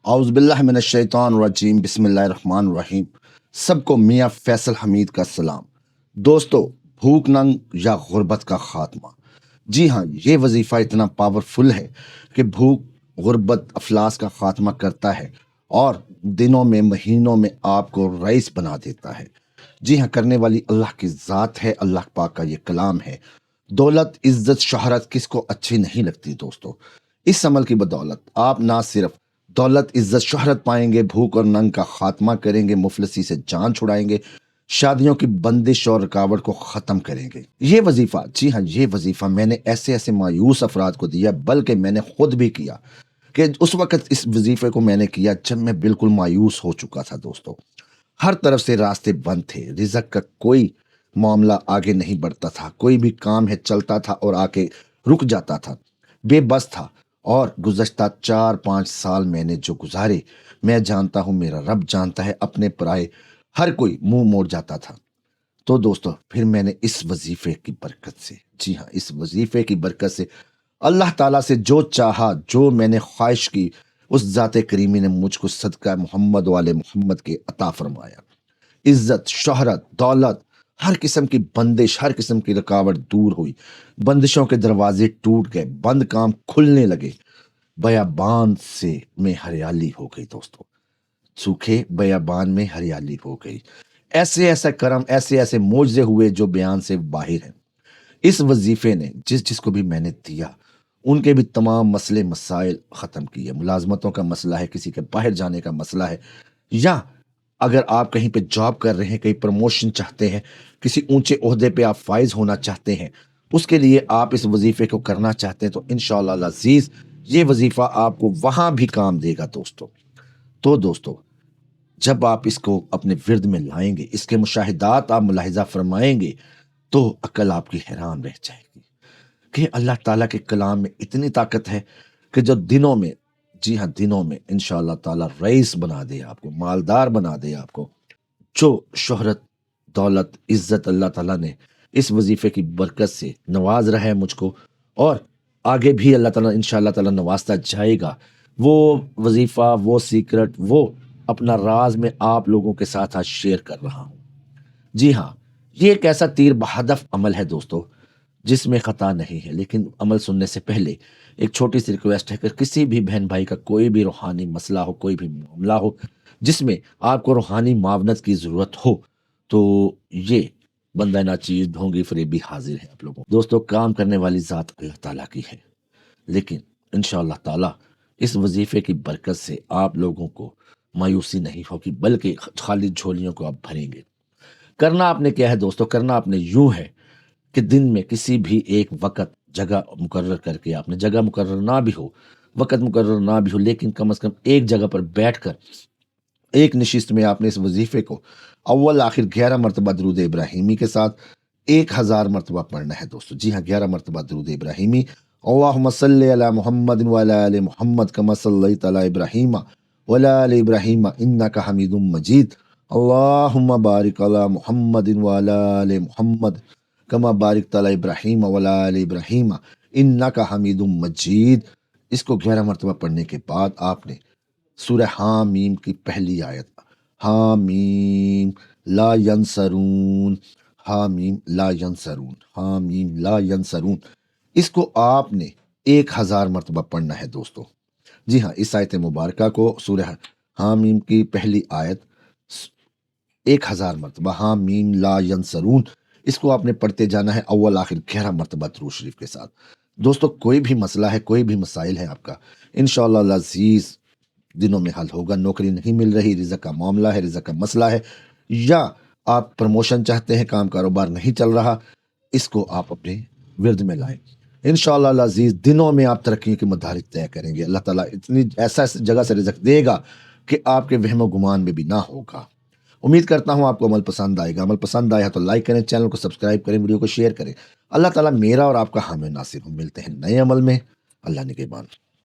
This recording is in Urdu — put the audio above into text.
اعوذ باللہ من الشیطان الرجیم بسم اللہ الرحمن الرحیم۔ سب کو میاں فیصل حمید کا سلام۔ دوستو، بھوک ننگ یا غربت کا خاتمہ، جی ہاں، یہ وظیفہ اتنا پاورفل ہے کہ بھوک، غربت، افلاس کا خاتمہ کرتا ہے اور دنوں میں، مہینوں میں آپ کو رئیس بنا دیتا ہے۔ جی ہاں، کرنے والی اللہ کی ذات ہے، اللہ پاک کا یہ کلام ہے۔ دولت، عزت، شہرت کس کو اچھی نہیں لگتی دوستو؟ اس عمل کی بدولت آپ نہ صرف دولت، عزت، شہرت پائیں گے، بھوک اور ننگ کا خاتمہ کریں گے، مفلسی سے جان چھڑائیں گے، شادیوں کی بندش اور رکاوٹ کو ختم کریں گے۔ یہ وظیفہ، جی ہاں، یہ وظیفہ میں نے ایسے مایوس افراد کو دیا، بلکہ میں نے خود بھی کیا کہ اس وقت اس وظیفے کو میں نے کیا جب میں بالکل مایوس ہو چکا تھا دوستو۔ ہر طرف سے راستے بند تھے، رزق کا کوئی معاملہ آگے نہیں بڑھتا تھا، کوئی بھی کام ہے چلتا تھا اور آ کے رک جاتا تھا، بے بس تھا۔ اور گزشتہ 4-5 سال میں نے جو گزارے، میں جانتا ہوں، میرا رب جانتا ہے، اپنے پرائے ہر کوئی منہ موڑ جاتا تھا۔ تو دوستو، پھر میں نے اس وظیفے کی برکت سے، جی ہاں، اس وظیفے کی برکت سے اللہ تعالیٰ سے جو چاہا، جو میں نے خواہش کی، اس ذات کریمی نے مجھ کو صدقہ محمد والے محمد کے عطا فرمایا۔ عزت، شہرت، دولت، ہر قسم کی بندش، ہر قسم کی رکاوٹ دور ہوئی، بندشوں کے دروازے ٹوٹ گئے، بند کام کھلنے لگے، بیابان سے میں ہریالی ہو گئی دوستو، سوکھے بیابان میں ہریالی ہو گئی۔ ایسے کرم، ایسے معجزے ہوئے جو بیان سے باہر ہیں۔ اس وظیفے نے جس کو بھی میں نے دیا، ان کے بھی تمام مسئلے مسائل ختم کیے۔ ملازمتوں کا مسئلہ ہے، کسی کے باہر جانے کا مسئلہ ہے، یا اگر آپ کہیں پہ جاب کر رہے ہیں، کہیں پروموشن چاہتے ہیں، کسی اونچے عہدے پہ آپ فائز ہونا چاہتے ہیں، اس کے لیے آپ اس وظیفے کو کرنا چاہتے ہیں، تو انشاءاللہ العزیز یہ وظیفہ آپ کو وہاں بھی کام دے گا دوستو۔ تو دوستو، جب آپ اس کو اپنے ورد میں لائیں گے، اس کے مشاہدات آپ ملاحظہ فرمائیں گے، تو عقل آپ کی حیران رہ جائے گی کہ اللہ تعالیٰ کے کلام میں اتنی طاقت ہے کہ جو دنوں میں، جی ہاں، دنوں میں انشاءاللہ تعالیٰ رئیس بنا دے آپ کو، مالدار بنا دے آپ کو۔ جو شہرت، دولت، عزت اللہ تعالیٰ نے اس وظیفے کی برکت سے نواز رہا ہے مجھ کو، اور آگے بھی اللہ تعالیٰ انشاءاللہ تعالیٰ نوازتا جائے گا۔ وہ وظیفہ، وہ سیکرٹ، وہ اپنا راز میں آپ لوگوں کے ساتھ آج شیئر کر رہا ہوں۔ جی ہاں، یہ ایک ایسا تیر بہدف عمل ہے دوستو جس میں خطا نہیں ہے، لیکن عمل سننے سے پہلے ایک چھوٹی سی ریکویسٹ ہے کہ کسی بھی بہن بھائی کا کوئی بھی روحانی مسئلہ ہو، کوئی بھی معاملہ ہو جس میں آپ کو روحانی معاونت کی ضرورت ہو، تو یہ بندہ ناچیز ڈھونگی فریبی حاضر ہے آپ لوگوں۔ دوستو، کام کرنے والی ذات اللہ تعالیٰ کی ہے، لیکن انشاءاللہ تعالیٰ اس وظیفے کی برکت سے آپ لوگوں کو مایوسی نہیں ہوگی، بلکہ خالی جھولیوں کو آپ بھریں گے۔ کرنا آپ نے کیا ہے دوستو؟ کرنا آپ نے یوں ہے کہ دن میں کسی بھی ایک وقت، جگہ مقرر کر کے، آپ نے جگہ مقرر نہ بھی ہو، وقت مقرر نہ بھی ہو، لیکن کم از کم ایک جگہ پر بیٹھ کر ایک نشست میں آپ نے اس وظیفے کو اول آخر 11 مرتبہ درود ابراہیمی کے ساتھ 1000 مرتبہ پڑھنا ہے دوستو۔ جی ہاں، 11 مرتبہ درود ابراہیمی۔ اللہم صلی علی محمد وعلی آل محمد کما صلیت علی ابراہیم وعلی آل ابراہیم انک حمید مجید۔ اللہم بارک علی محمد وعلی آل محمد کما بارکت علی ابراہیم وعلی آل ابراہیم انک حمید مجید۔ اس کو 11 مرتبہ پڑھنے کے بعد آپ نے سورہ حامیم کی پہلی آیت، حامیم لا ینصرون، حامیم لا ینصرون، حامیم لا ینصرون، اس کو آپ نے 1000 مرتبہ پڑھنا ہے دوستو۔ جی ہاں، اس آیت مبارکہ کو، سورہ حامیم کی پہلی آیت 1000 مرتبہ، حامیم لا ینصرون، اس کو آپ نے پڑھتے جانا ہے اول آخر 11 مرتبہ درود شریف کے ساتھ۔ دوستو، کوئی بھی مسئلہ ہے، کوئی بھی مسائل ہے آپ کا، انشاءاللہ العزیز دنوں میں حل ہوگا۔ نوکری نہیں مل رہی، رزق کا معاملہ ہے، رزق کا مسئلہ ہے، یا آپ پروموشن چاہتے ہیں، کام کاروبار نہیں چل رہا، اس کو آپ اپنے ورد میں لائیں۔ انشاءاللہ العزیز دنوں میں آپ ترقی کے مدارج طے کریں گے۔ اللہ تعالیٰ اتنی ایسا جگہ سے رزق دے گا کہ آپ کے وہم و گمان میں بھی نہ ہوگا۔ امید کرتا ہوں آپ کو عمل پسند آئے گا۔ عمل پسند آیا تو لائک کریں، چینل کو سبسکرائب کریں، ویڈیو کو شیئر کریں۔ اللہ تعالیٰ میرا اور آپ کا حامی ناصر ہوں۔ ملتے ہیں نئے عمل میں، اللہ نگہبان۔